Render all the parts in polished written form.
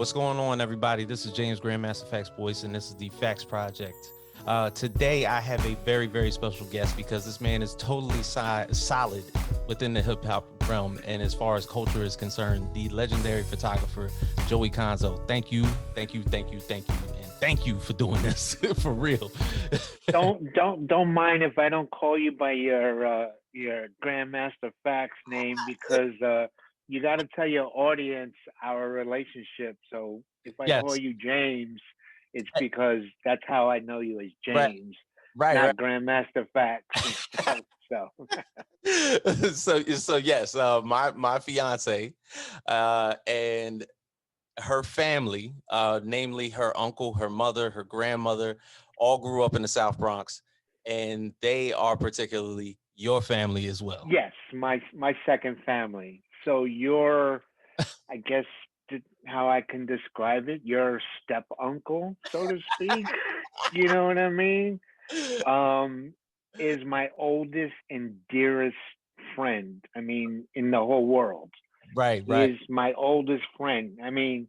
What's going on, everybody? This is James Grandmaster Facts Voice, and this is the Facts Project. Today, I have a very, very special guest because this man is totally solid within the hip hop realm, and as far as culture is concerned, the legendary photographer Joey Conzo. Thank you, thank you, thank you, thank you, and thank you for doing this for real. Don't mind if I don't call you by your Grandmaster Facts name because you got to tell your audience our relationship. So if I call Yes, you James, it's because that's how I know you as right, James, right, not Grandmaster Facts and stuff. So right. So yes, my fiance, and her family, namely her uncle, her mother, her grandmother, all grew up in the South Bronx, and they are particularly your family as well. yes, my second family. So you're, I guess, how I can describe it, your step uncle, so to speak. You know what I mean? um, is my oldest and dearest friend. I mean, in the whole world. Right, He right. is my oldest friend. I mean,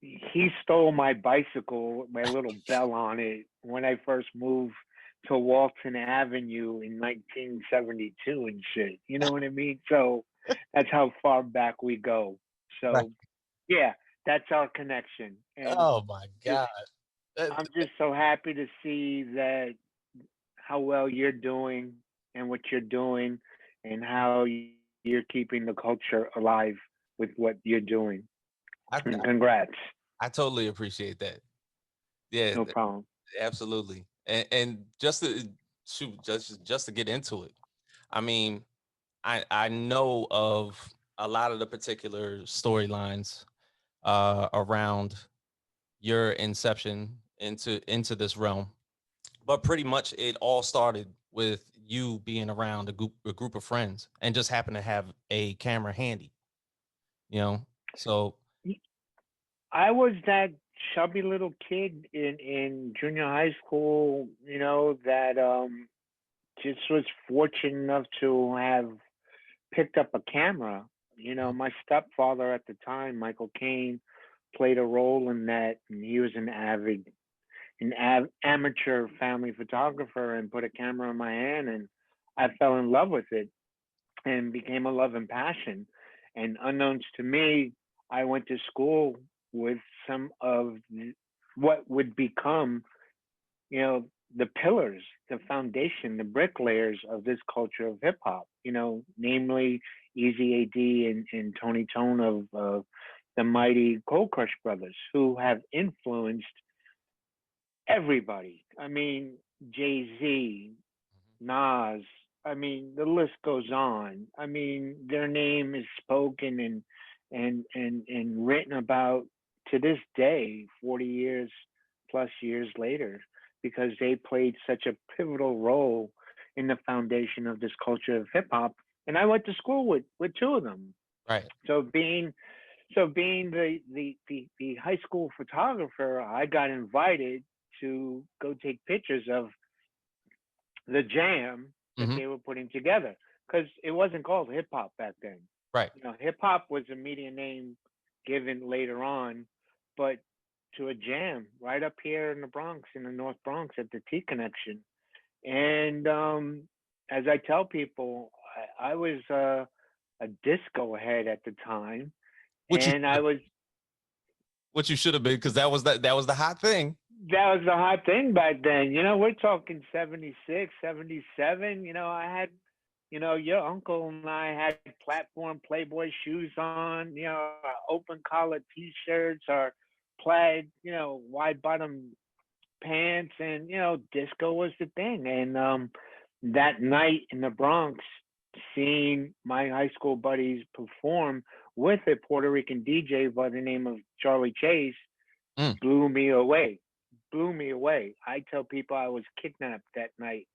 he stole my bicycle, my little bell on it, when I first moved to Walton Avenue in 1972 and shit. You know what I mean? So that's how far back we go. Right. So yeah, that's our connection. And Oh my just God. Uh, I'm just so happy to see that how well you're doing and what you're doing and how you're keeping the culture alive with what you're doing. I, And congrats. I totally appreciate that. Yeah, No problem. absolutely. And just to shoot, just to get into it. I mean, I know of a lot of the particular storylines around your inception into this realm, but pretty much it all started with you being around a group of friends and just happen to have a camera handy, you know. So I was that chubby little kid in junior high school, that just was fortunate enough to have picked up a camera. My stepfather at the time, Michael Caine, played a role in that, and he was amateur family photographer, and put a camera in my hand, and I fell in love with it, and became a love and passion. And unknowns to me, I went to school with some of what would become, you know, the pillars, the foundation, the bricklayers of this culture of hip hop, namely Easy AD and Tony Tone of the mighty Cold Crush brothers, who have influenced everybody. I mean, Jay Z, Nas. I mean, the list goes on. I mean, their name is spoken and written about to this day, 40 years plus years later, because they played such a pivotal role in the foundation of this culture of hip hop. And I went to school with two of them. right, So being the high school photographer, I got invited to go take pictures of the jam that hmm they were putting together, because it wasn't called hip hop back then. right, Hip hop was a media name given later on, but to a jam right up here in the Bronx, in the North Bronx at the T Connection. And as I tell people, I was a disco head at the time, what you and I was what you should have been, because that was the hot thing. that was the hot thing back then. We're talking 76, 77. I had, your uncle and I had platform Playboy shoes on, our open collar t-shirts, our plaid, wide bottom pants, and, disco was the thing. And that night in the Bronx, seeing my high school buddies perform with a Puerto Rican DJ by the name of Charlie Chase Mm, blew me away. Blew me away. I tell people I was kidnapped that night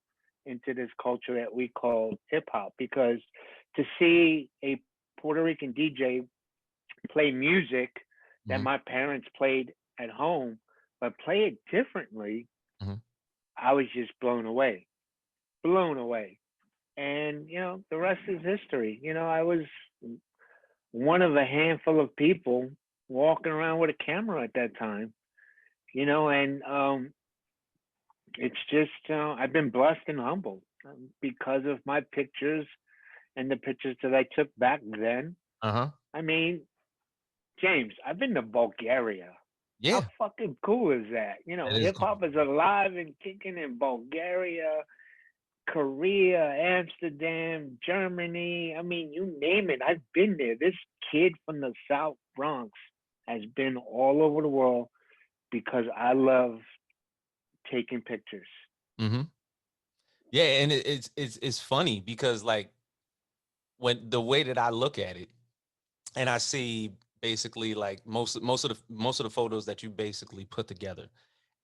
into this culture that we call hip hop, because to see a Puerto Rican DJ play music that mhm, my parents played at home, but play it differently, mhm. I was just blown away. Blown away. And, the rest is history. I was one of a handful of people walking around with a camera at that time, and it's just I've been blessed and humbled because of my pictures and the pictures that I took back then. Uh-huh. I mean, James, I've been to Bulgaria. How Yeah, fucking cool is that? that is Hip cool. hop is alive and kicking in Bulgaria, Korea, Amsterdam, Germany. I mean, you name it. I've been there. This kid from the South Bronx has been all over the world because I love taking pictures. Mm-hmm. Yeah, and it's funny because like when the way that I look at it, and I see basically like most of the photos that you basically put together,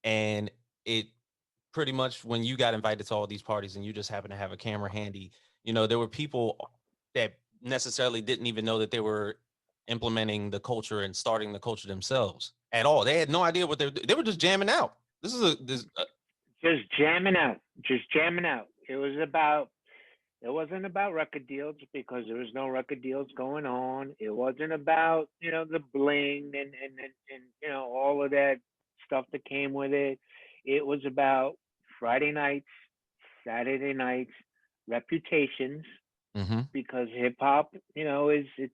and it pretty much when you got invited to all these parties and you just happen to have a camera handy, there were people that necessarily didn't even know that they were implementing the culture and starting the culture themselves at all. They had no idea what they were just jamming out. This is a this Just jamming out, just jamming out. It wasn't about record deals because there was no record deals going on. It wasn't about, the bling and all of that stuff that came with it. It was about Friday nights, Saturday nights, reputations mm-hmm, because hip hop, it's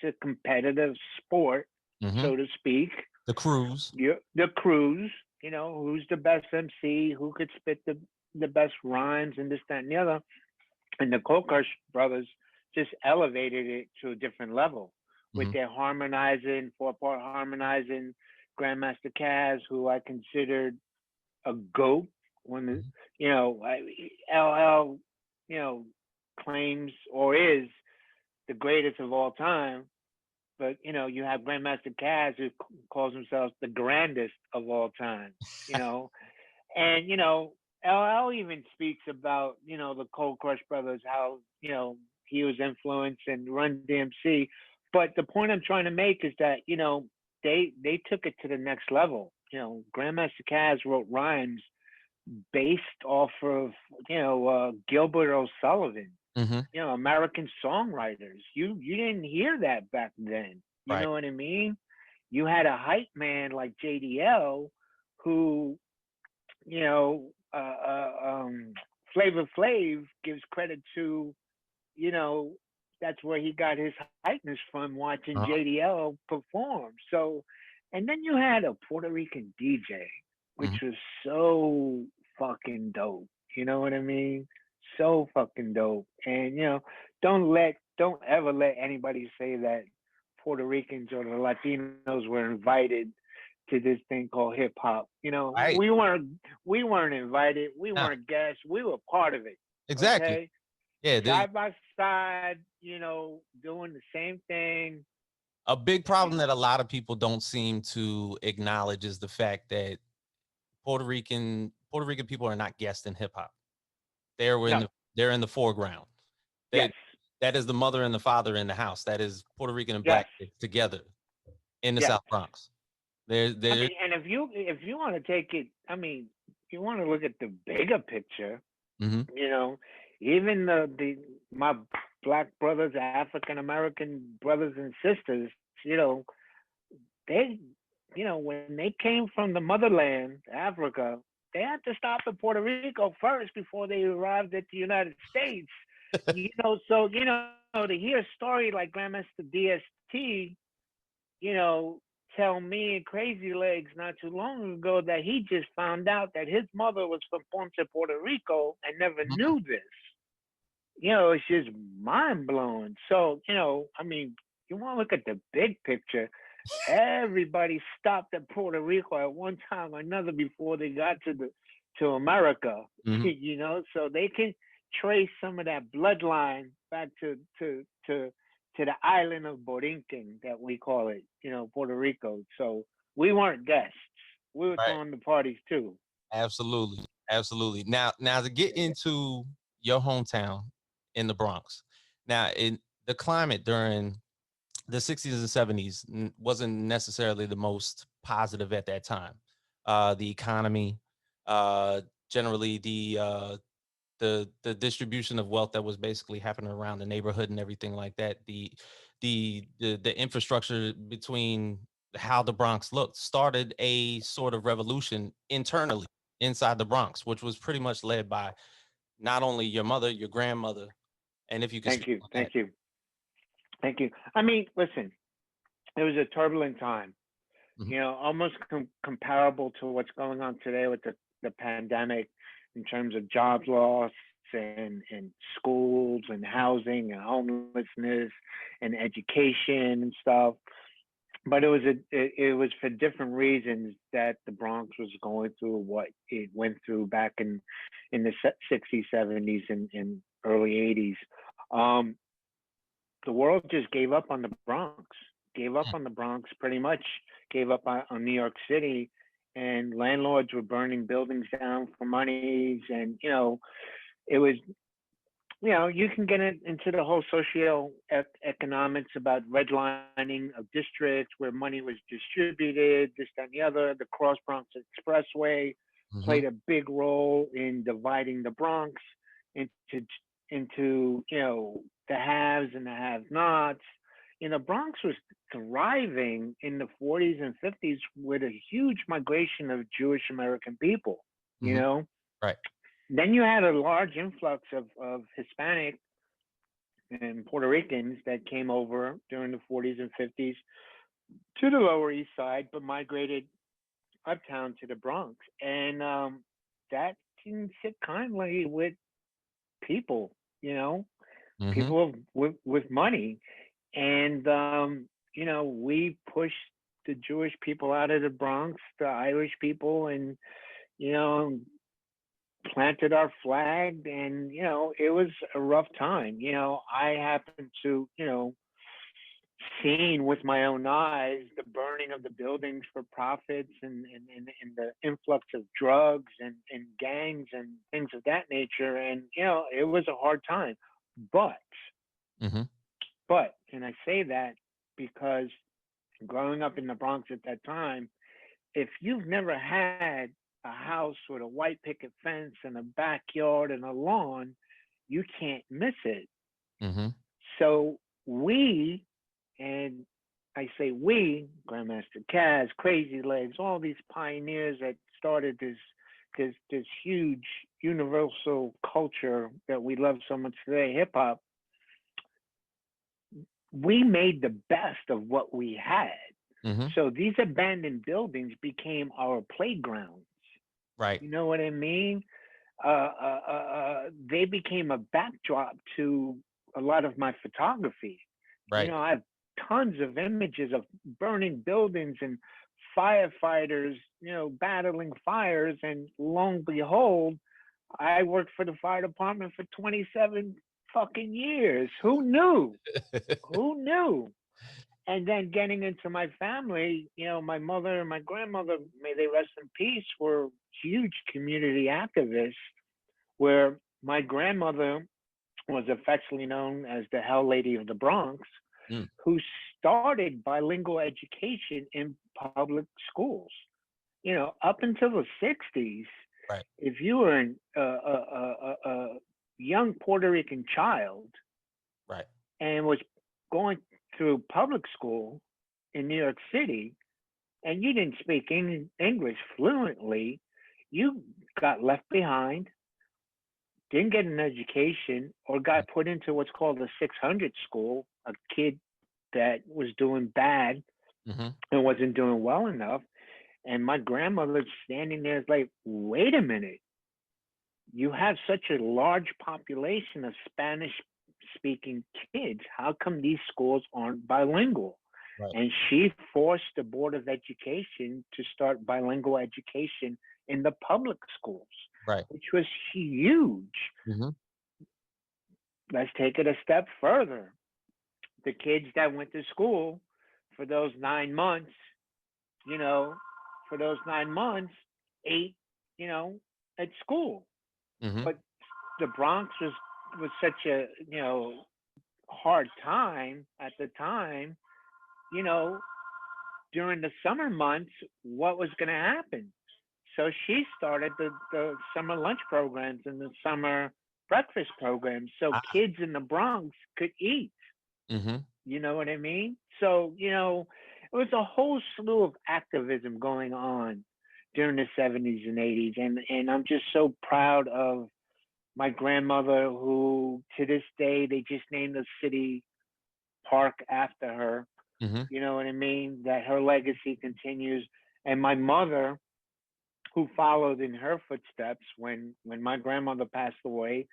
a competitive sport, mm-hmm. so to speak. The cruise. The crews, who's the best MC, who could spit the best rhymes and this, that, and the other. And the Kokosh brothers just elevated it to a different level with Mm-hmm, their harmonizing, 4-part harmonizing, Grandmaster Caz, who I considered a goat when, LL, you know, claims or is the greatest of all time. But, you have Grandmaster Caz who calls himself the grandest of all time, you know, and LL even speaks about the Cold Crush Brothers, how he was influenced and Run DMC. But the point I'm trying to make is that they took it to the next level. Grandmaster Caz wrote rhymes based off of Gilbert O'Sullivan. mm-hmm. American songwriters. You didn't hear that back then. You Right. know what I mean? You had a hype man like JDL who you know, Flavor Flav gives credit to, you know, that's where he got his hypeness from watching Uh-huh. JDL perform. So, and then you had a Puerto Rican DJ, which Mm-hmm. was so fucking dope. You know what I mean? So fucking dope. And don't ever let anybody say that Puerto Ricans or the Latinos were invited to this thing called hip hop. Right. We weren't invited. We Nah, weren't guests. We were part of it. exactly. Okay, Yeah. side by side. Doing the same thing. A big You problem know, that a lot of people don't seem to acknowledge is the fact that Puerto Rican people are not guests in hip hop. They're in no, the they're in the foreground. yes, They that is the mother and the father in the house. That is Puerto Rican and yes, black kids together in the yes. South Bronx. There I there mean, and if you want to take it, I mean, if you want to look at the bigger picture, mm-hmm, you know, even the my black brothers, African American brothers and sisters, they, when they came from the motherland, Africa, they had to stop in Puerto Rico first before they arrived at the United States. So to hear a story like Grandmaster DST, tell me and Crazy Legs not too long ago that he just found out that his mother was from Ponce, Puerto Rico, and never mm-hmm. knew this. It's just mind blowing. So, I mean, you want to look at the big picture. Everybody stopped at Puerto Rico at one time or another before they got to America. Mm-hmm. So they can trace some of that bloodline back to the island of Borinquen that we call it, Puerto Rico. So we weren't guests. We were Right. throwing the parties too. Absolutely. Absolutely. Now to get into your hometown in the Bronx. Now, in the climate during the 60s and 70s wasn't necessarily the most positive at that time. The economy, uh, generally the the distribution of wealth that was basically happening around the neighborhood and everything like that. The infrastructure between how the Bronx looked started a sort of revolution internally inside the Bronx, which was pretty much led by not only your mother, your grandmother, and if you could Thank speak you, on that. thank you, thank you. I mean, listen, it was a turbulent time. Mhm. You know, almost comparable to what's going on today with the pandemic in terms of jobs loss and schools and housing and homelessness and education and stuff. But it was for different reasons that the Bronx was going through what it went through back in the 60s, 70s, and early 80s. Um, the world just gave up on the Bronx, gave up on the Bronx pretty much, gave up on New York City, and landlords were burning buildings down for monies. And, it was, you can get into the whole economics about redlining of districts where money was distributed, this, that, and the other. The Cross Bronx Expressway Mhm. played a big role in dividing the Bronx into the haves and the have-nots. Bronx was thriving in the 40s and 50s with a huge migration of Jewish American people. You Mhm. know, Right. then you had a large influx of Hispanic and Puerto Ricans that came over during the 40s and 50s to the Lower East Side, but migrated uptown to the Bronx. And that didn't sit kindly with people, you know, Mhm. people with money. And, we pushed the Jewish people out of the Bronx, the Irish people, and, you know, planted our flag. And, it was a rough time. I happened to, seen with my own eyes the burning of the buildings for profits and the influx of drugs and gangs and things of that nature. And, it was a hard time. But, Mhm. and I say that because growing up in the Bronx at that time, if you've never had a house with a white picket fence and a backyard and a lawn, you can't miss it. Mhm. So we, and I say we, Grandmaster Caz, Crazy Legs, all these pioneers that started this huge universal culture that we love so much today, hip hop, we made the best of what we had. Mhm. So these abandoned buildings became our playgrounds. Right. You know what I mean? They became a backdrop to a lot of my photography. Right. I have tons of images of burning buildings and firefighters, battling fires. And lo and behold, I worked for the fire department for 27 fucking years. Who knew? Who knew? And then getting into my family, my mother and my grandmother, may they rest in peace, were huge community activists. Where my grandmother was affectionately known as the Hell Lady of the Bronx, Mm. who started bilingual education in public schools. Up until the 60s, Right. if you were a young Puerto Rican child Right. and was going through public school in New York City and you didn't speak English fluently, you got left behind, didn't get an education, or got put into what's called a 600 school, a kid that was doing bad Mhm. and wasn't doing well enough. And my grandmother's standing there like, wait a minute, you have such a large population of Spanish speaking kids. How come these schools aren't bilingual? Right. And she forced the Board of Education to start bilingual education in the public schools, Right. which was huge. Mhm. Let's take it a step further. The kids that went to school for those 9 months, you know, for those 9 months, ate, you know, at school. Mhm. But the Bronx was such a hard time at the time. You know, during the summer months, what was going to happen? So she started the summer lunch programs in the summer breakfast programs so Ah, kids in the Bronx could eat. mm-hmm. You know what I mean? So, it was a whole slew of activism going on during the 70s and 80s. And I'm just so proud of my grandmother, who to this day, they just named the city park after her. Mm-hmm. You know what I mean? That her legacy continues. And my mother, who followed in her footsteps when my grandmother passed away,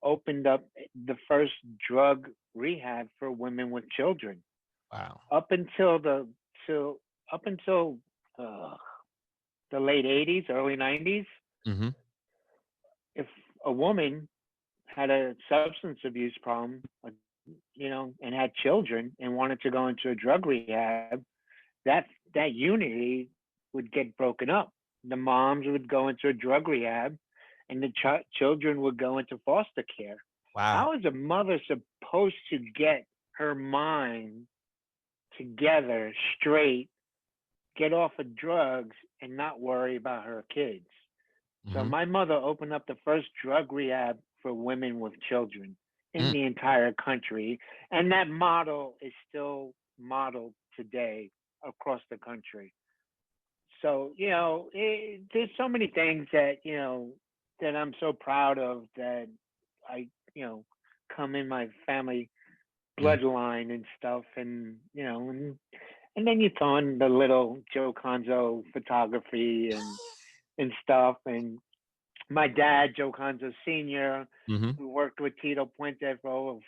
opened up the first drug rehab for women with children. Wow. Up until the till up until uh, the late '80s, early '90s, Mm-hmm. if a woman had a substance abuse problem, and had children and wanted to go into a drug rehab, that unity would get broken up. The moms would go into a drug rehab, and the children would go into foster care. Wow. How is a mother supposed to get her mind together straight, get off of drugs, and not worry about her kids? So Mm-hmm. my mother opened up the first drug rehab for women with children in Mm. the entire country, and that model is still modeled today across the country. So there's so many things that I'm so proud of, that I you know come in my family Mm. bloodline and stuff, and then you throw in the little Joe Conzo photography and stuff, and my dad, Joe Conzo Sr., Mm-hmm. who worked with Tito Puente for over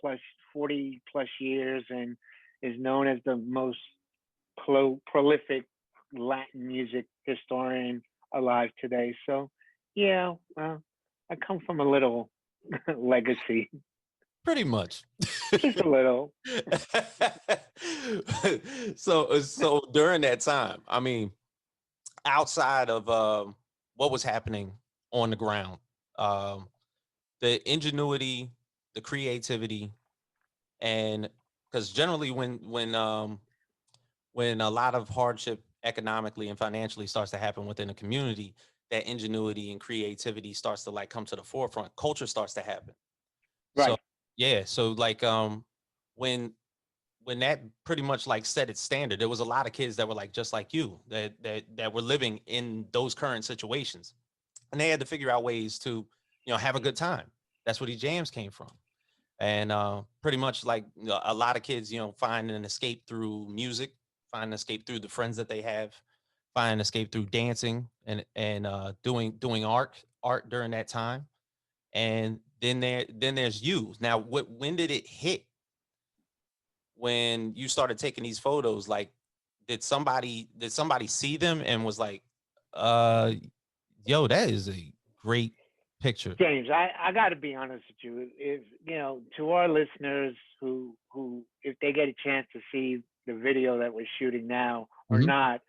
plus 40 plus years, and is known as the most prolific Latin music historian alive today. So, yeah, well, I come from a little legacy, Pretty much. just a little. So during that time, I mean, outside of what was happening on the ground, um, the ingenuity, the creativity, and because generally when a lot of hardship economically and financially starts to happen within a community, that ingenuity and creativity starts to like come to the forefront. Culture starts to happen. So Right. yeah, so like when when that pretty much like set its standard, there was a lot of kids that were like just like you that were living in those current situations, and they had to figure out ways to have a good time. That's where these jams came from, and pretty much like a lot of kids find an escape through music, find an escape through the friends that they have, find an escape through dancing and doing art during that time. And then there's you. Now, when did it hit when you started taking these photos? Like, did somebody see them and was like, uh yo, that is a great picture. James, I got to be honest with you. If to our listeners who if they get a chance to see the video that we're shooting now or Mhm. not,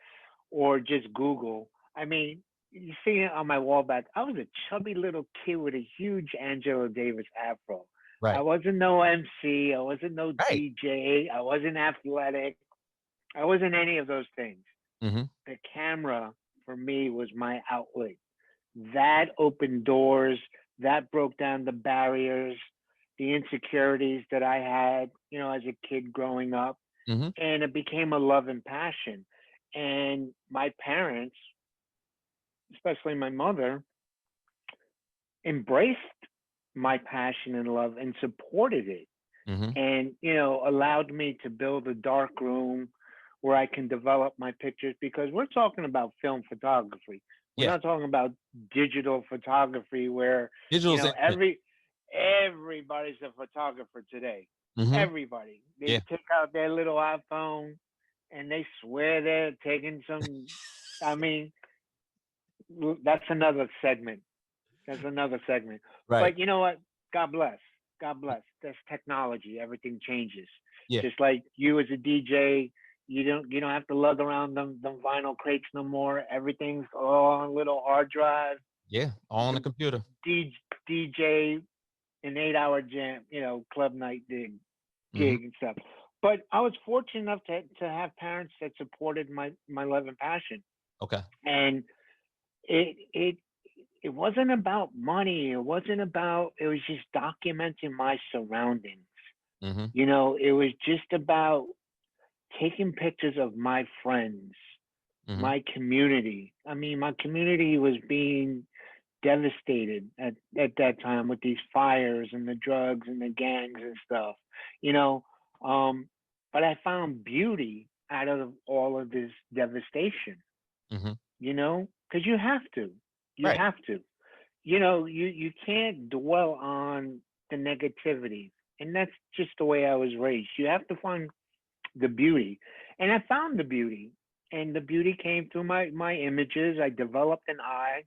or just Google, I mean, you see it on my wall back. I was a chubby little kid with a huge Angela Davis afro. I Right. wasn't no MC. I wasn't no Right. DJ. I wasn't athletic. I wasn't any of those things. Hmm. The camera for me was my outlet. That opened doors, that broke down the barriers, the insecurities that I had, as a kid growing up. Hmm. And it became a love and passion. And my parents, especially my mother, embraced my passion and love and supported it, Hmm. and allowed me to build a dark room where I can develop my pictures, because we're talking about film photography. We're Yeah. not talking about digital photography where Digital's infinite. everybody's a photographer today. Hmm. Everybody, they Yeah. take out their little iPhone and they swear they're taking some. I mean, that's another segment. That's another segment. Right. But you know what? God bless. God bless. That's technology. Everything changes. Yeah. Just like you as a DJ, you don't have to lug around them vinyl crates no more. Everything's all on a little hard drive. Yeah. You All on the can computer. DJ an 8 hour jam, club night Hmm. gig and stuff. But I was fortunate enough to have parents that supported my love and passion. Okay. And it it wasn't about money. It wasn't about. It was just documenting my surroundings. Mm-hmm. It was just about taking pictures of my friends, Mm-hmm. my community. I mean, my community was being devastated at that time with these fires and the drugs and the gangs and stuff, you know. Um, but I found beauty out of all of this devastation, Mm-hmm. because you have to. You Right. have to. You can't dwell on the negativity. And that's just the way I was raised. You have to find the beauty. And I found the beauty. And the beauty came through my images. I developed an eye.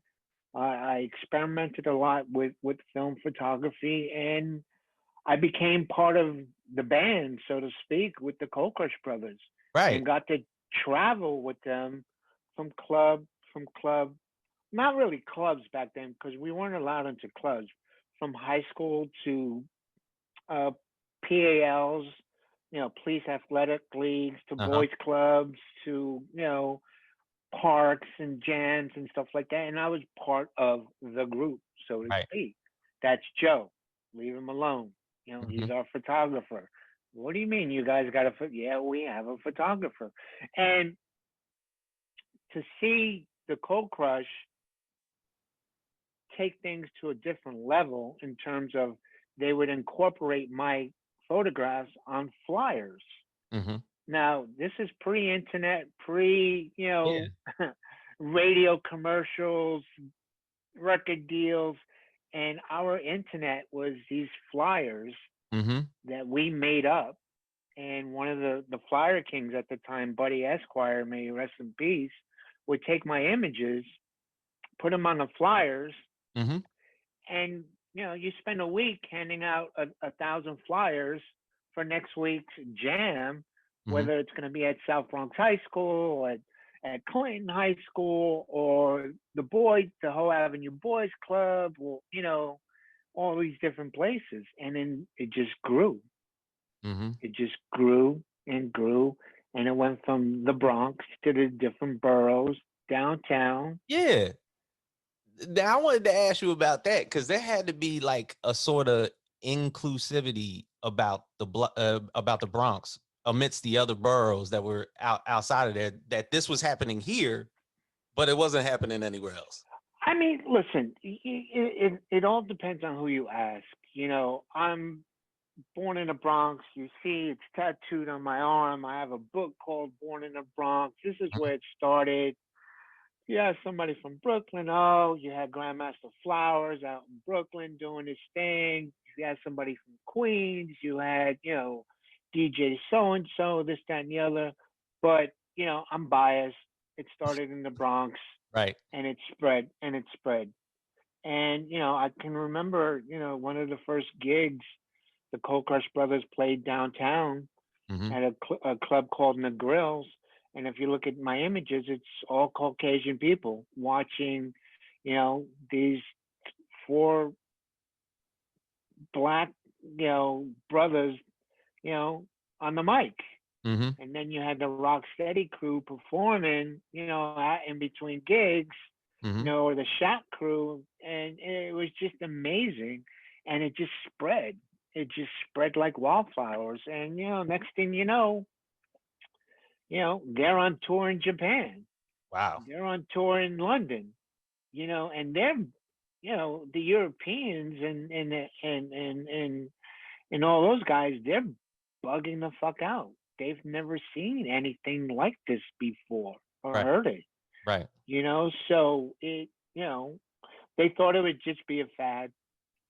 I experimented a lot with film photography, and I became part of the band, so to speak, with the Cold Crush Brothers, Right. and got to travel with them from club, not really clubs back then because we weren't allowed into clubs, from high school to uh, PALs, police athletic leagues, to Uh-huh. boys clubs, to parks and jams and stuff like that. And I was part of the group, so to Right. speak. That's Joe. Leave him alone. Mm-hmm. He's our photographer. What do you mean you guys got a yeah, we have a photographer. And to see the Cold Crush take things to a different level in terms of they would incorporate my photographs on flyers. Mm-hmm. Now, this is pre-internet, pre, Yeah. radio commercials, record deals, and our internet was these flyers Mm-hmm. that we made up. And one of the flyer kings at the time, Buddy Esquire, may he rest in peace, would take my images, put them on the flyers, Mm-hmm. and you spend a week handing out a thousand flyers for next week's jam, Mm-hmm. whether it's going to be at South Bronx High School or at Clinton High School or the Hoe Avenue Boys Club, or all these different places, and then it just grew. Mm-hmm. It just grew and grew, and it went from the Bronx to the different boroughs downtown. Yeah. Now I wanted to ask you about that because there had to be like a sort of inclusivity about about the Bronx amidst the other boroughs that were outside of there. That this was happening here, but it wasn't happening anywhere else. I mean, listen, it all depends on who you ask. I'm born in the Bronx. You see, it's tattooed on my arm. I have a book called Born in the Bronx. This is where it started. You have somebody from Brooklyn. Oh, you had Grandmaster Flowers out in Brooklyn doing his thing. You had somebody from Queens. You had, DJ so and so, this, that, and the other. But, I'm biased. It started in the Bronx, Right. and it spread and it spread. And, I can remember, one of the first gigs the Cold Crush Brothers played downtown Mm-hmm. at a club called The Grills. And if you look at my images, it's all Caucasian people watching, these four black, brothers, you know, on the mic. Mm-hmm. And then you had the Rock Steady crew performing, in between gigs, Mm-hmm. or the Shop crew. And it was just amazing. And it just spread. It just spread like wildflowers. And, next thing they're on tour in Japan. Wow. They're on tour in London, and they're, the Europeans and all those guys, they're bugging the fuck out. They've never seen anything like this before or Right. heard it, Right. so they thought it would just be a fad.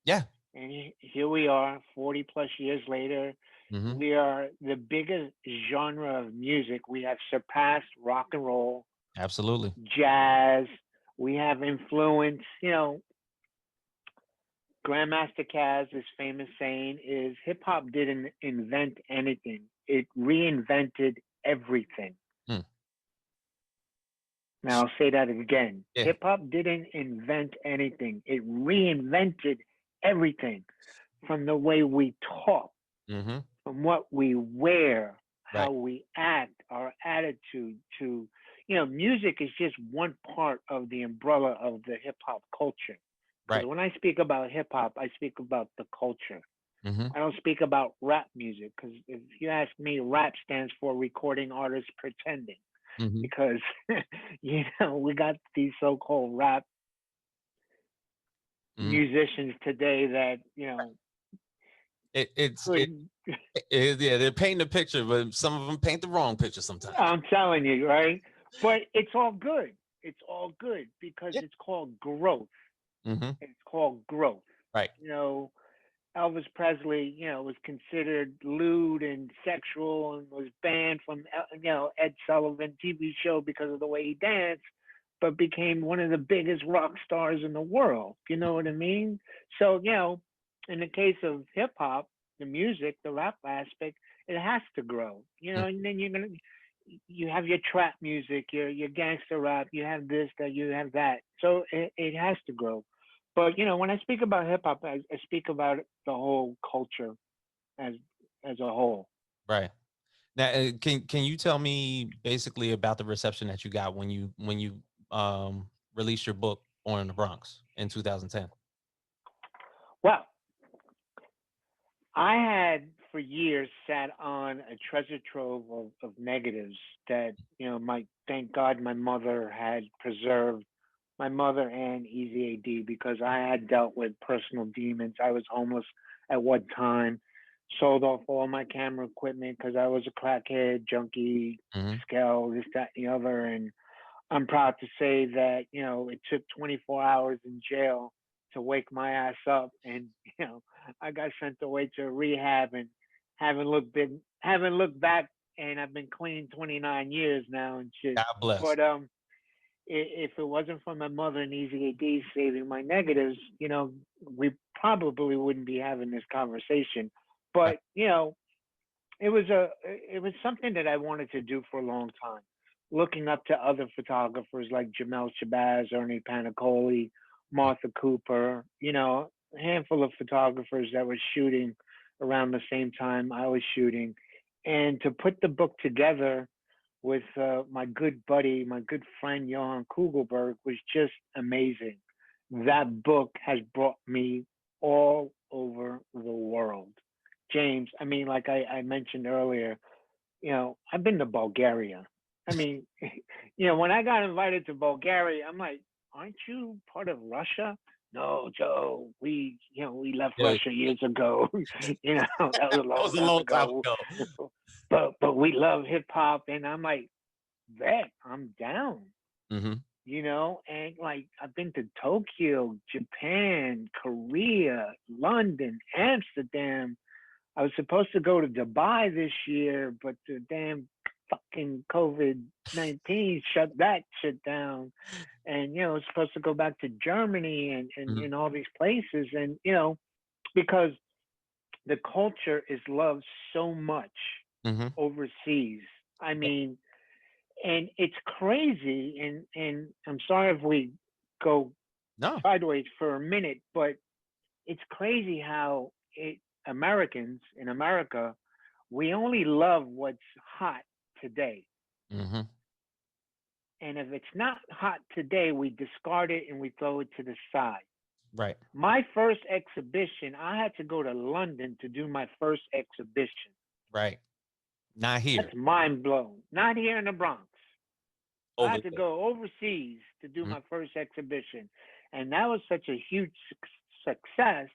Yeah. And here we are, 40 plus years later. Mm-hmm. We are the biggest genre of music. We have surpassed rock and roll, Absolutely. jazz. We have influence. Grandmaster Caz's famous saying is hip hop didn't invent anything, it reinvented everything. Hmm. Now I'll say that again. Yeah. Hip hop didn't invent anything, it reinvented everything, from the way we talk, Mm-hmm. from what we wear, Right. how we act, our attitude, to music is just one part of the umbrella of the hip hop culture. Because Right. when I speak about hip hop, I speak about the culture. Mm-hmm. I don't speak about rap music because if you ask me, rap stands for recording artists pretending. Mm-hmm. Because we got these so-called rap Mm-hmm. musicians today that It's could. yeah, they're painting a picture, but some of them paint the wrong picture sometimes. I'm telling you, right? But it's all good. It's all good because Yeah. it's called growth. Mm-hmm. It's called growth. Right. You know, Elvis Presley, was considered lewd and sexual and was banned from, Ed Sullivan TV show because of the way he danced, but became one of the biggest rock stars in the world. You know what I mean? So, in the case of hip hop, the music, the rap aspect, it has to grow. And then you have your trap music, your gangster rap, you have this, that you have that. So it has to grow. But when I speak about hip hop, I speak about the whole culture as as a whole. Right. Now, can you tell me basically about the reception that you got when you released your book on the Bronx in 2010? Well, I had for years sat on a treasure trove of negatives that my thank God my mother had preserved, my mother and Easy AD, because I had dealt with personal demons. I was homeless at one time, sold off all my camera equipment because I was a crackhead, junkie, Mm-hmm. scale, this, that, and the other. And I'm proud to say that, it took 24 hours in jail to wake my ass up. And, I got sent away to rehab and haven't looked back, and I've been clean 29 years now and shit. God bless. But if it wasn't for my mother and Easy AD saving my negatives, we probably wouldn't be having this conversation. Right. But it was something that I wanted to do for a long time. Looking up to other photographers like Jamel Shabazz, Ernie Panicoli, Martha Cooper, a handful of photographers that were shooting around the same time I was shooting. And to put the book together with my good buddy, my good friend Johan Kugelberg was just amazing. That book has brought me all over the world. James, I mean, like I mentioned earlier, I've been to Bulgaria. I mean, when I got invited to Bulgaria, I'm like, aren't you part of Russia? No, Joe, we left Yeah, Russia years ago. That was a that long was a time long time ago. ago. But we love hip hop, and I'm like, that I'm down. Mm-hmm. And like I've been to Tokyo, Japan, Korea, London, Amsterdam. I was supposed to go to Dubai this year, but the damn fucking COVID-19 shut that shit down. And I was supposed to go back to Germany Mm-hmm. and all these places, and because the culture is loved so much Mm-hmm. overseas. I Yeah. mean, and it's crazy, and I'm sorry if we go No. sideways for a minute, but it's crazy how Americans in America, we only love what's hot today. Mm-hmm. And if it's not hot today, we discard it and we throw it to the side. Right. My first exhibition, I had to go to London to do my first exhibition. Right. Not here. That's mind blowing. Not here in the Bronx. I Over had to there. go overseas to do Mhm. my first exhibition. And that was such a huge success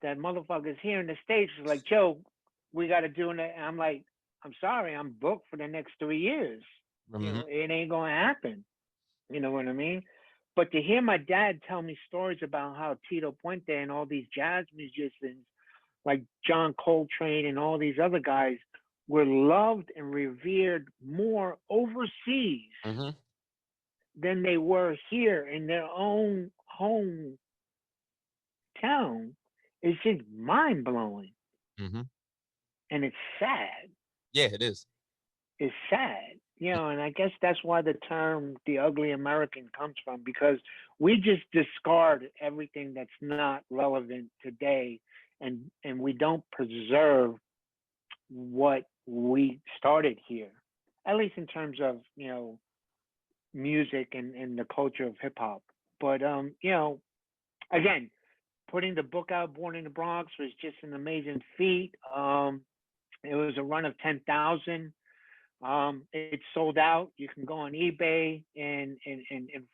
that motherfuckers here in the States was like, Joe, we got to do it. And I'm like, I'm sorry, I'm booked for the next 3 years. Mhm. It ain't going to happen. You know what I mean? But to hear my dad tell me stories about how Tito Puente and all these jazz musicians like John Coltrane and all these other guys were loved and revered more overseas Mhm. than they were here in their own hometown is just mind blowing. Mhm. And it's sad. Yeah, it is. It's sad. And I guess that's why the term the ugly American comes from, because we just discard everything that's not relevant today, and we don't preserve what we started here. At least in terms of, music and the culture of hip hop. But again, putting the book out, Born in the Bronx, was just an amazing feat. It was a run of 10,000. It's sold out. You can go on eBay and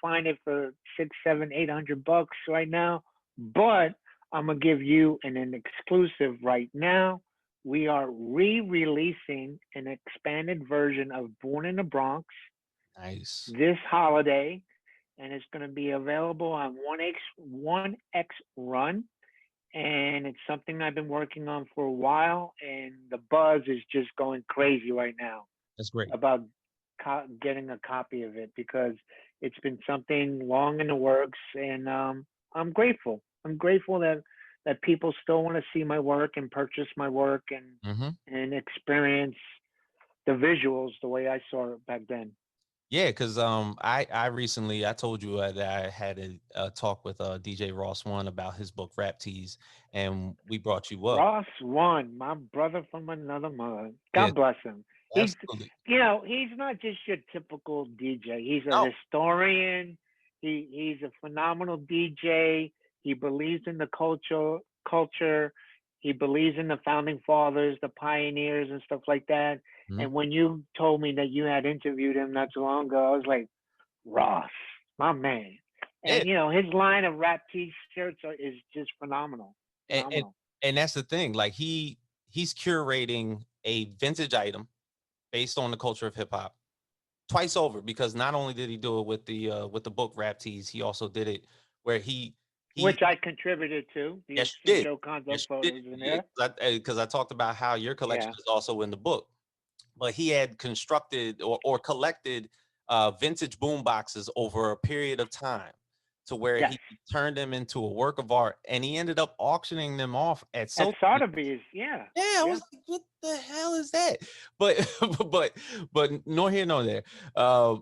find it for 6, 7, 800 bucks right now. But I'm gonna give you an exclusive right now. We are re-releasing an expanded version of Born in the Bronx Nice. this holiday, and it's going to be available on One X Run, and it's something I've been working on for a while, and the buzz is just going crazy right now That's great. about getting a copy of it because it's been something long in the works, and I'm grateful. I'm grateful that people still want to see my work and purchase my work Hmm. and experience the visuals the way I saw it back then. Yeah, because I recently I told you that I had a talk with DJ Ross One about his book Rap Tees, and we brought you up. Ross One, my brother from another mother. Yeah, God bless him. He's, absolutely. he's not just your typical DJ. He's a No, historian. He's a phenomenal DJ. He believes in the culture. He believes in the founding fathers, the pioneers, and stuff like that. mhm. And when you told me that you had interviewed him not too long ago, I was like, Ross, my man. Yeah, And his line of rap T-shirts is just phenomenal, and, and phenomenal. and that's the thing. Like he's curating a vintage item based on the culture of hip hop twice over because not only did he do it with the book Rap Tees, he also did it where he Which I contributed to. Do you yes see you did. Joe Conzo Yes, you did. photos in Yeah, there? because I talked about how your collection Yeah. is also in the book, but he had constructed or collected vintage boom boxes over a period of time to where Yes. he turned them into a work of art, and he ended up auctioning them off at At Sotheby's. Sotheby's, yeah. Yeah, I Yeah. was like, "What the hell is that?" But but nor here nor there. Uh,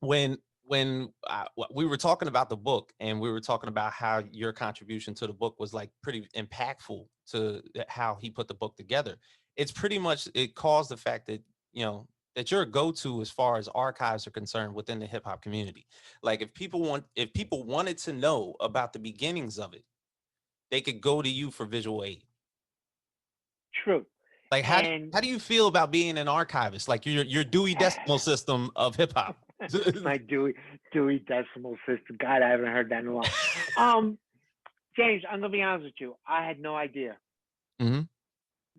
when we were talking about the book and we were talking about how your contribution to the book was like pretty impactful to how he put the book together, it's pretty much it caused the fact that that you're a go-to as far as archives are concerned within the hip-hop community. Like if people wanted to know about the beginnings of it, they could go to you for visual aid. True. Like And how do you feel about being an archivist, like your Dewey Decimal System of hip-hop? my Dewey Decimal System. God, I haven't heard that in a while. Um, James, I'm gonna be honest with you. I had no idea. Hmm.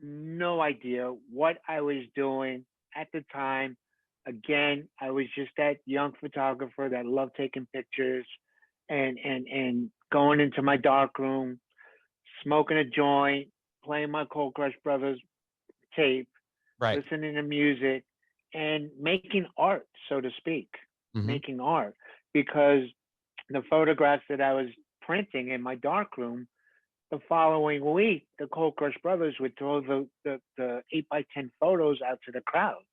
No idea what I was doing at the time. Again, I was just that young photographer that loved taking pictures and going into my dark room, smoking a joint, playing my Cold Crush Brothers tape, Right. listening to music, and making art, so to speak, Hmm. making art. Because the photographs that I was printing in my darkroom, the following week, the Cold Crush Brothers would throw the 8 by 10 photos out to the crowds.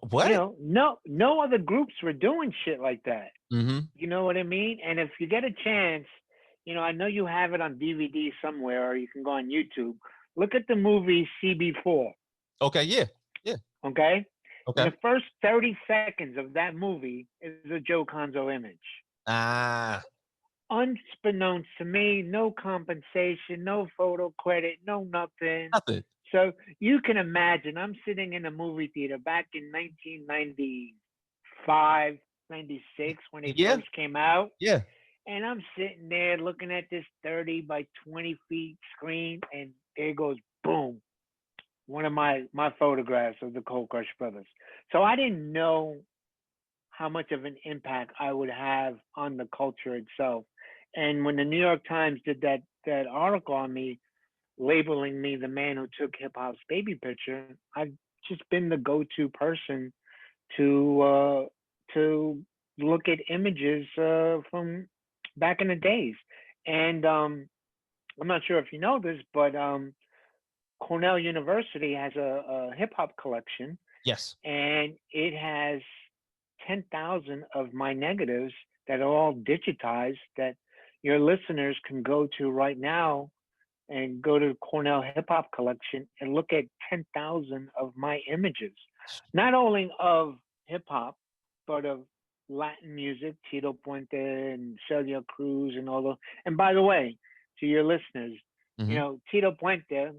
What? No other groups were doing shit like that. Hmm. You know what I mean? And if you get a chance, I know you have it on DVD somewhere, or you can go on YouTube. Look at the movie CB4. Okay, yeah. Yeah. Okay, in Okay. the first 30 seconds of that movie is a Joe Conzo image. Ah, Unbeknownst to me, no compensation, no photo credit, no nothing. nothing. So you can imagine I'm sitting in a movie theater back in 1995, 96 when it Yeah, first came out. yeah. And I'm sitting there looking at this 30 by 20 feet screen, and there goes boom, one of my photographs of the Cold Crush Brothers. So I didn't know how much of an impact I would have on the culture itself. And when the New York Times did that article on me, labeling me the man who took hip hop's baby picture, I've just been the go-to person to look at images from back in the days. And I'm not sure if you know this, but Cornell University has a hip hop collection, Yes. and it has 10,000 of my negatives that are all digitized that your listeners can go to right now and go to Cornell Hip Hop Collection and look at 10,000 of my images, not only of hip hop, but of Latin music, Tito Puente and Celia Cruz and all those. And by the way, to your listeners, Hmm. Tito Puente,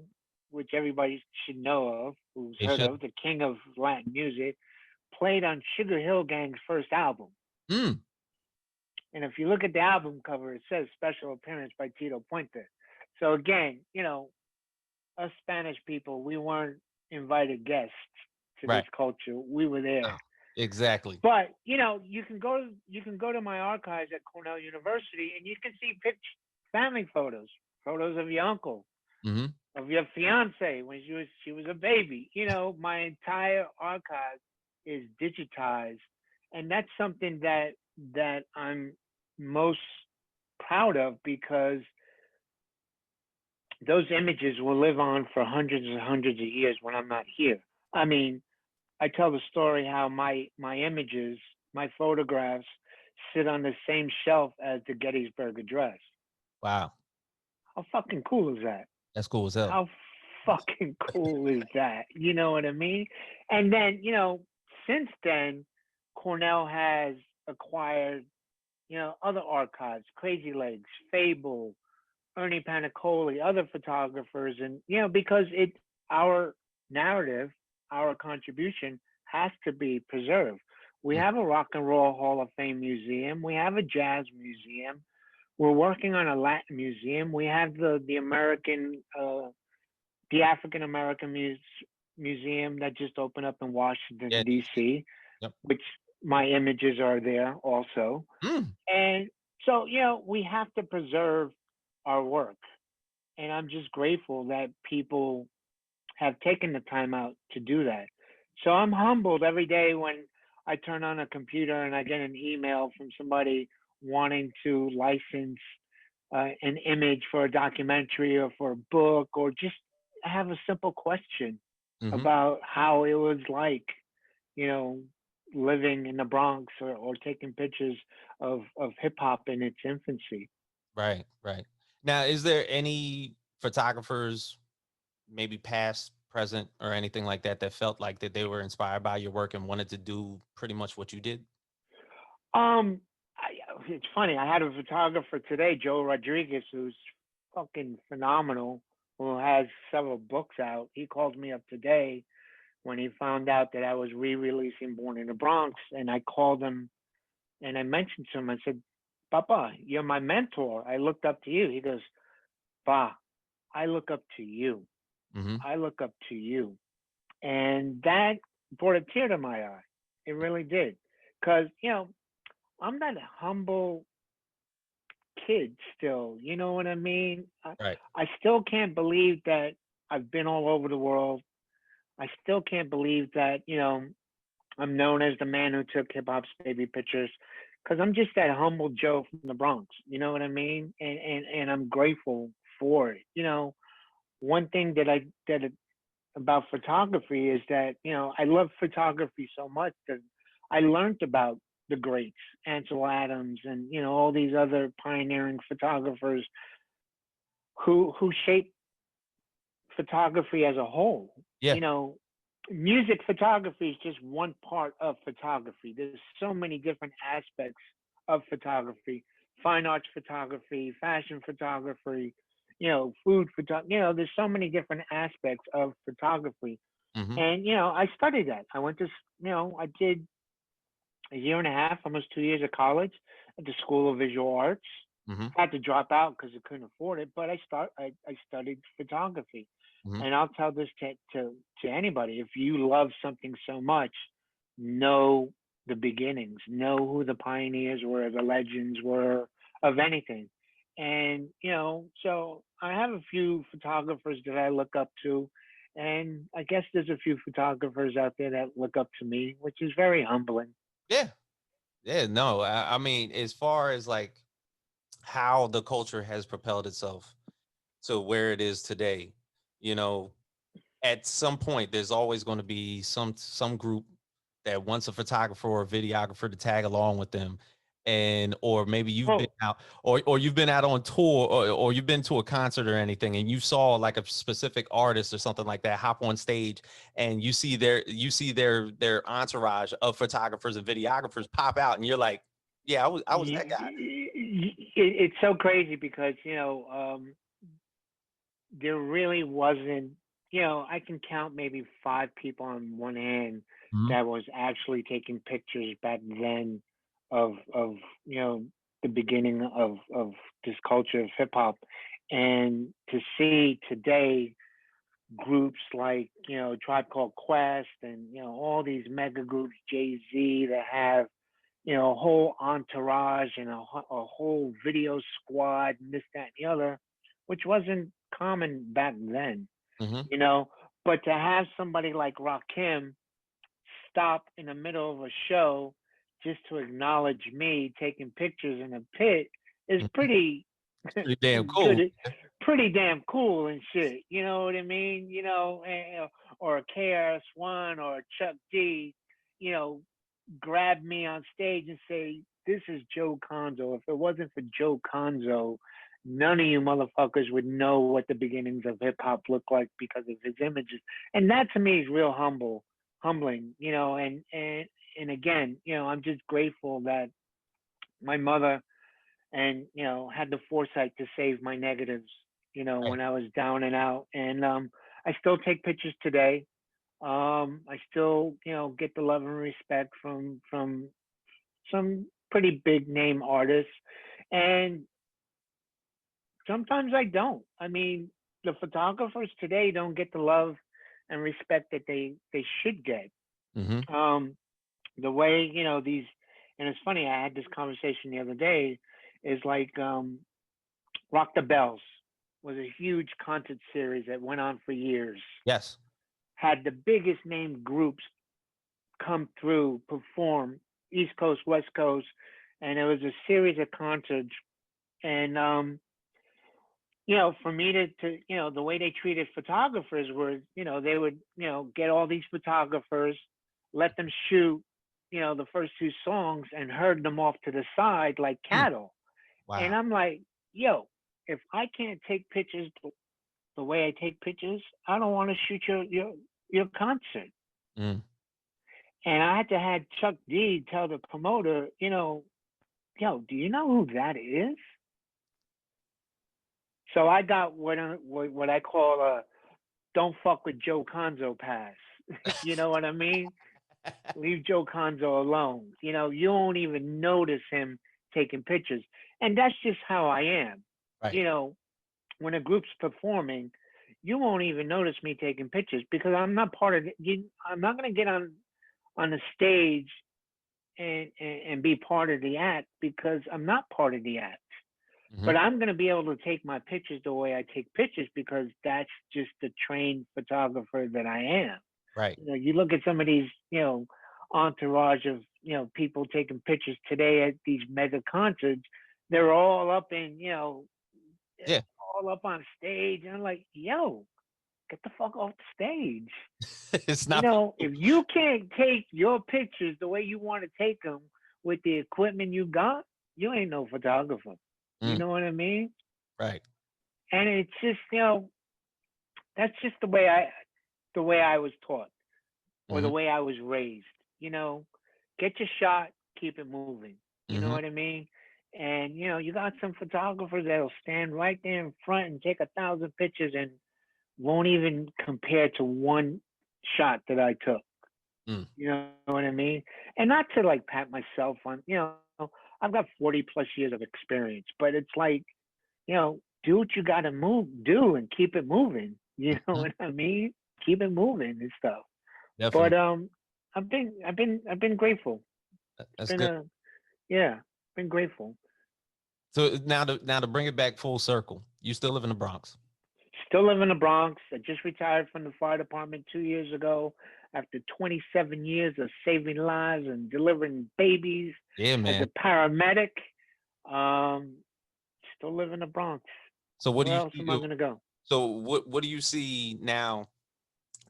which everybody should know of, who's They heard should. of, the king of Latin music, played on Sugar Hill Gang's first album. Mm. And if you look at the album cover, it says special appearance by Tito Puente. So again, us Spanish people, we weren't invited guests to this Right. culture. We were No, there. exactly. But you can go to my archives at Cornell University and you can see family photos, photos of your uncle, Hmm. of your fiance when she was a baby. My entire archive is digitized, and that's something that I'm most proud of because those images will live on for hundreds and hundreds of years when I'm not here. I mean, I tell the story how my images, my photographs, sit on the same shelf as the Gettysburg Address. Wow. How fucking cool is that? That's cool as hell. How fucking cool is that? You know what I mean? And then, since then, Cornell has acquired, other archives, Crazy Legs, Fable, Ernie Panicoli, other photographers, and because our narrative, our contribution has to be preserved. We Mm. have a Rock and Roll Hall of Fame museum. We have a jazz museum. We're working on a Latin museum. We have the African American Museum that just opened up in Yeah. Washington D.C., Yep. which my images are there also. Mm. And so, we have to preserve our work. And I'm just grateful that people have taken the time out to do that. So I'm humbled every day when I turn on a computer and I get an email from somebody wanting to license an image for a documentary or for a book or just have a simple question Hmm. about how it was like, you know, living in the Bronx or taking pictures of hip hop in its infancy. Right. Right. Now, is there any photographers, maybe past, present, or anything like that, that felt like that they were inspired by your work and wanted to do pretty much what you did? Um, it's funny. I had a photographer today, Joe Rodriguez, who's fucking phenomenal, who has several books out. He called me up today when he found out that I was re-releasing Born in the Bronx, and I called him and I mentioned to him. I said, "Papa, you're my mentor. I looked up to you." He goes, "Pa, I look up to you. Hmm. I look up to you," and that brought a tear to my eye. It really did, because I'm that humble kid still. You know what I mean? Right. I still can't believe that I've been all over the world. I still can't believe that, I'm known as the man who took hip hop's baby pictures because I'm just that humble Joe from the Bronx. You know what I mean? And I'm grateful for it. One thing about photography is that I love photography so much that I learned about the greats, Ansel Adams, and all these other pioneering photographers who shaped photography as a whole. Yeah. You know, Music photography is just one part of photography. There's so many different aspects of photography: fine arts photography, fashion photography, food photography. There's so many different aspects of photography. Hmm. And, I studied that. I went to, I did a year and a half, almost 2 years of college at the School of Visual Arts. Hmm. Had to drop out because I couldn't afford it, but I studied photography. Hmm. And I'll tell this to anybody: if you love something so much, know the beginnings, know who the pioneers were, the legends were of anything. And so I have a few photographers that I look up to, and I guess there's a few photographers out there that look up to me, which is very humbling. Yeah. Yeah. No, I mean, as far as like how the culture has propelled itself to where it is today, you know, at some point there's always going to be some group that wants a photographer or a videographer to tag along with them, and or maybe you've been Well, out, or you've been out on tour, or you've been to a concert or anything, and you saw like a specific artist or something like that hop on stage, and you see their entourage of photographers and videographers pop out, and you're like, yeah, I was that guy. it's so crazy because there really wasn't. I can count maybe five people on one hand Mhm. that was actually taking pictures back then of you know the beginning of this culture of hip hop, and to see today groups like Tribe Called Quest and all these mega groups, Jay Z, that have a whole entourage and a whole video squad and this, that, and the other, which wasn't common back then, Mhm. you know. But to have somebody like Rakim stop in the middle of a show just to acknowledge me taking pictures in a pit is Mhm. pretty Pretty damn cool. good, pretty damn cool and shit. You know what I mean? Or a KRS-One or a Chuck D, you know, grab me on stage and say, "This is Joe Conzo." If it wasn't for Joe Conzo, none of you motherfuckers would know what the beginnings of hip hop looked like because of his images. And that to me is real humbling, and again, I'm just grateful that my mother and had the foresight to save my negatives, Right. when I was down and out. And I still take pictures today. I still, get the love and respect from some pretty big name artists, and sometimes I don't. I mean, the photographers today don't get the love and respect that they should get. Mhm. Um, the way these, and it's funny. I had this conversation the other day. Is like Rock the Bells was a huge concert series that went on for years. Yes. Had the biggest name groups come through, perform East Coast, West Coast, and it was a series of concerts. And for me to the way they treated photographers was, they would, get all these photographers, let them shoot, the first two songs and herd them off to the side like Mm. cattle. And Wow. I'm like, yo, if I can't take pictures the way I take pictures, I don't want to shoot your concert. Mm. And I had to have Chuck D tell the promoter, yo, do you know who that is? So I got what I call a "don't fuck with Joe Conzo" pass. You know what I mean? Leave Joe Conzo alone. You won't even notice him taking pictures, and that's just how I am. Right. You know, when a group's performing, you won't even notice me taking pictures because I'm not part of it. I'm not going to get on the stage and be part of the act because I'm not part of the act. But Mhm. I'm going to be able to take my pictures the way I take pictures because that's just the trained photographer that I am. Right. You look at some of these, entourage of, people taking pictures today at these mega concerts. They're all up in, Yeah. all up on stage. And I'm like, yo, get the fuck off the stage. It's not for you. If you can't take your pictures the way you want to take them with the equipment you got, you ain't no photographer. You Mm. know what I mean? Right. And it's just, that's just the way I was taught or the Mhm. way I was raised. You know, get your shot, keep it moving. You know Mhm. what I mean? And you got some photographers that'll stand right there in front and take 1,000 pictures and won't even compare to one shot that I took. Mm. You know what I mean? And not to like pat myself on, I've got 40 plus years of experience, but it's like, do what you got to do and keep it moving. You know Mhm. what I mean? Keep it moving and stuff. But Definitely. I've been grateful. It's That's been good. yeah, been grateful. So now to bring it back full circle, you still live in the Bronx. Still live in the Bronx. I just retired from the fire department 2 years ago after 27 years of saving lives and delivering babies Yeah, as man. a paramedic. Um, Still live in the Bronx. So what do Where you else am I feel? gonna go? So what do you see now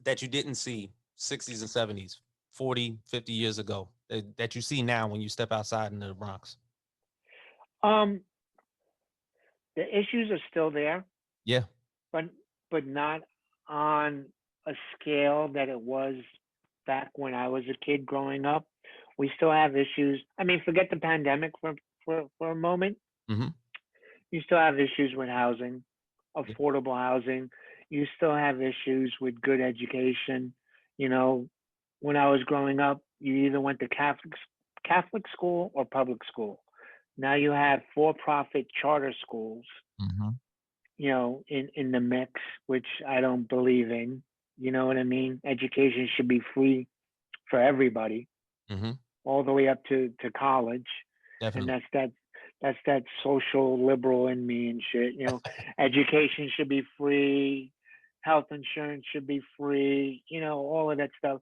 that you didn't see 60s and 70s, 40, 50 years ago that you see now when you step outside into the Bronx? Um, the issues are still there, Yeah. but not on a scale that it was back when I was a kid growing up. We still have issues. I mean, forget the pandemic for a moment. Mm-hmm. You still have issues with housing, Yeah. affordable housing. You still have issues with good education. You know, when I was growing up, you either went to Catholic school or public school. Now you have for-profit charter schools, Mm-hmm. in the mix, which I don't believe in. You know what I mean? Education should be free for everybody, Mm-hmm. all the way up to college, and Definitely. that's that social liberal in me and shit. Education should be free, health insurance should be free. All of that stuff.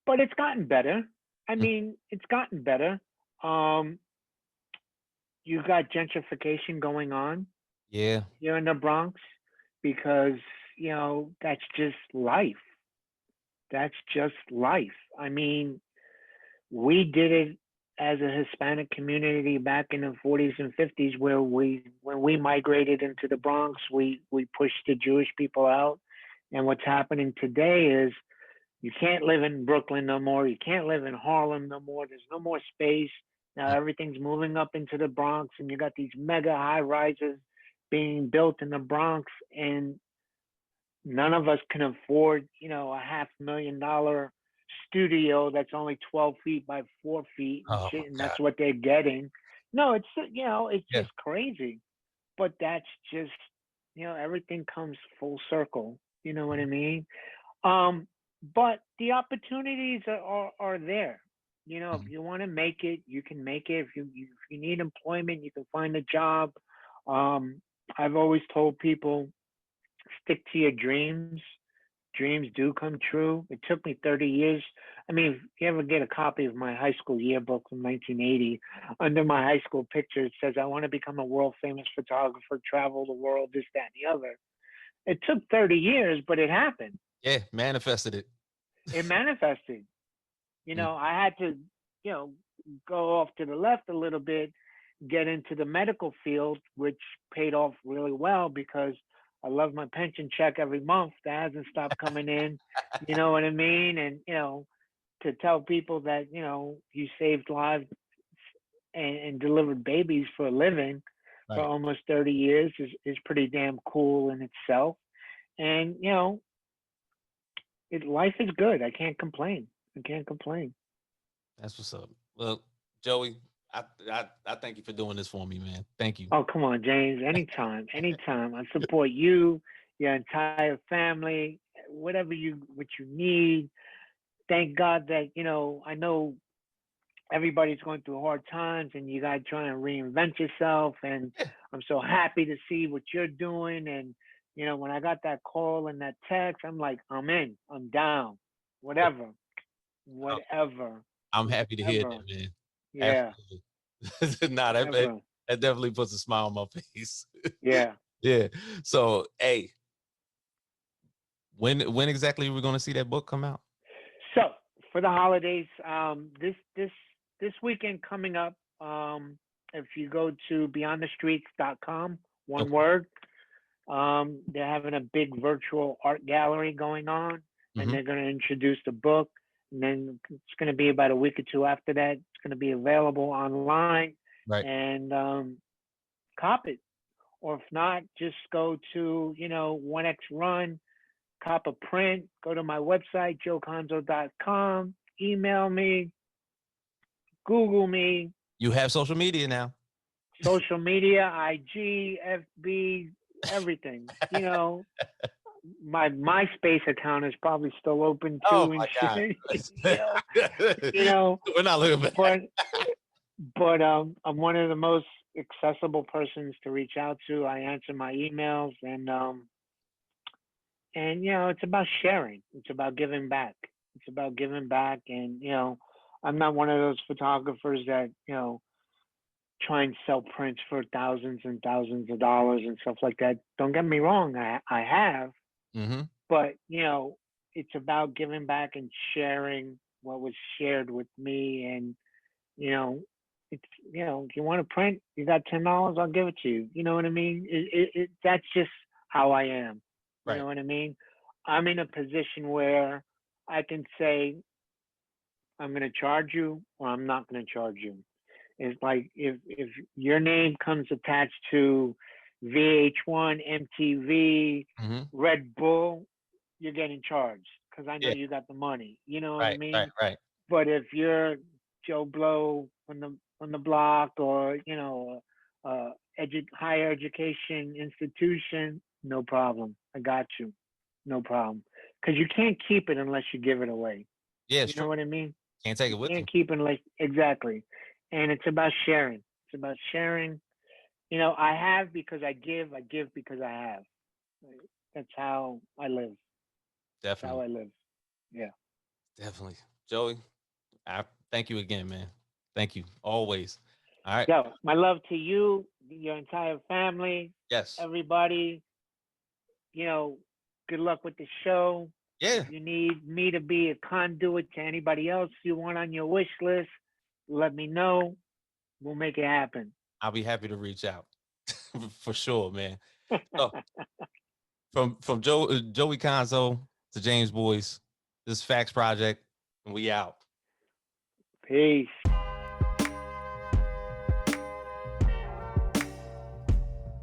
But it's gotten better. I Mm. mean, it's gotten better. Um, you got gentrification going on Yeah. here in the Bronx because that's just life. That's just life. I mean, we did it as a Hispanic community back in the 40s and 50s, where when we migrated into the Bronx, we pushed the Jewish people out. And what's happening today is you can't live in Brooklyn no more. You can't live in Harlem no more. There's no more space. Now Mm. everything's moving up into the Bronx, and you got these mega high rises being built in the Bronx, and none of us can afford, a $500,000 studio that's only 12 feet by 4 feet and Oh my shit, and God. that's what they're getting. No, it's Yeah. just crazy. But that's just, everything comes full circle. You know what I mean? Um, but the opportunities are there. If Mhm. you want to make it, you can make it. If you need employment, you can find a job. Um, I've always told people, stick to your dreams. Dreams do come true. It took me 30 years. I mean, if you ever get a copy of my high school yearbook from 1980, under my high school picture, it says, I want to become a world famous photographer, travel the world, this, that, and the other. It took 30 years, but it happened. Yeah. Manifested it. It manifested. Mm. I had to, you know, go off to the left a little bit, get into the medical field, which paid off really well because I love my pension check every month. That hasn't stopped coming in. You know what I mean? And, to tell people that, you saved lives and delivered babies for a living for Right. almost 30 years is pretty damn cool in itself. And, life is good. I can't complain. I can't complain. That's what's up. Well, Joey, I thank you for doing this for me, man. Thank you. Oh, come on, James. Anytime, anytime. I support you, your entire family, what you need. Thank God that, I know everybody's going through hard times and you got to try and reinvent yourself. And Yeah. I'm so happy to see what you're doing. And, when I got that call and that text, I'm like, I'm in, I'm down, Yeah. whatever, Oh, whatever, I'm happy to hear whatever. that, man. Yeah, Absolutely. Nah, whatever. that definitely puts a smile on my face. Yeah. Yeah. So, hey, when exactly are we going to see that book come out? So for the holidays, this weekend coming up, if you go to beyondthestreets.com, one Okay. word, they're having a big virtual art gallery going on, and Mm-hmm. they're going to introduce the book. And then it's going to be about a week or two after that. It's going to be available online, Right. and cop it. Or if not, just go to 1X Run, cop a print, go to my website, joeconzo.com, email me, Google me, You have social media now. social media, IG, FB, everything. My MySpace account is probably still open Oh too and my God. shit. you know, you know, We're not looking back. but I'm one of the most accessible persons to reach out to. I answer my emails, and it's about sharing. It's about giving back. It's about giving back, and I'm not one of those photographers that try and sell prints for thousands and thousands of dollars and stuff like that. Don't get me wrong, I have, Mm-hmm. but it's about giving back and sharing what was shared with me, and you know it's if you want to print, you got $10, I'll give it to you. You know what I mean? That's just how I am. You Right. know what I mean? I'm in a position where I can say I'm going to charge you or I'm not going to charge you. It's like if your name comes attached to VH1, MTV, Hmm. Red Bull, you're getting charged because I know Yeah. you got the money. You know what I Right. Right. mean? Right. But if you're Joe Blow on the block, or higher education institution, no problem. I got you, no problem. Because you can't keep it unless you give it away. Yeah, it's You know true. what I mean? Can't take You it with can't you. keep it unless exactly. And it's about sharing. It's about sharing. I have because I give. I give because I have. That's how I live. That's how Definitely. I live. Yeah. Definitely. Joey, I thank you again, man. Thank you. Always. All right. Yo, my love to you, your entire family, Yes. everybody. You know, good luck with the show. If Yeah. you need me to be a conduit to anybody else you want on your wish list, let me know. We'll make it happen. I'll be happy to reach out for sure, man. So from Joey Conzo to James Boyce, this Facts Project, and we out. Peace.